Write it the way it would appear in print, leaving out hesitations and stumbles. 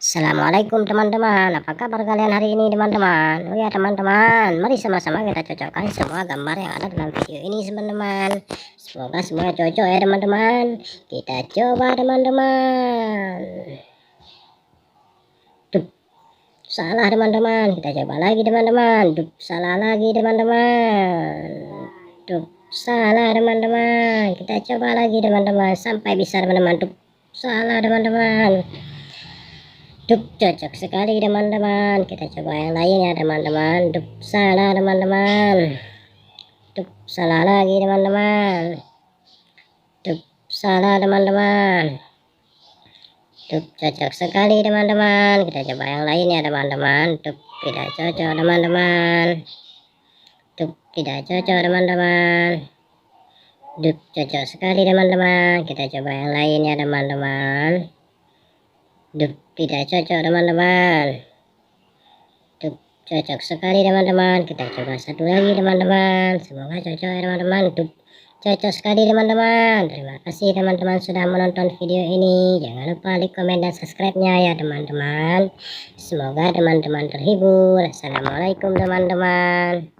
Assalamualaikum teman-teman, apa kabar kalian hari ini teman-teman? Oh ya teman-teman, mari sama-sama kita cocokkan semua gambar yang ada dalam video ini teman-teman. Semoga semua cocok ya teman-teman. Kita coba teman-teman. Duh, salah teman-teman, kita coba lagi teman-teman. Duh, salah lagi teman-teman. Duh, salah teman-teman, kita coba lagi teman-teman sampai bisa teman-teman. Duh, salah teman-teman. Dup, cocok sekali teman-teman. Kita coba yang lainnya teman-teman. Dup, salah teman-teman. Dup, salah lagi teman-teman. Dup, salah teman-teman. Dup, cocok sekali teman-teman. Kita coba yang lainnya teman-teman. Dup, tidak cocok teman-teman. Dup, tidak cocok teman-teman. Dup, cocok sekali teman-teman. Kita coba yang lainnya teman-teman. Dup, tidak cocok teman-teman. Dup, cocok sekali teman-teman. Kita coba satu lagi teman-teman. Semoga cocok ya teman-teman. Dup, cocok sekali teman-teman. Terima kasih teman-teman sudah menonton video ini. Jangan lupa like, komen, dan subscribe-nya ya teman-teman. Semoga teman-teman terhibur. Assalamualaikum teman-teman.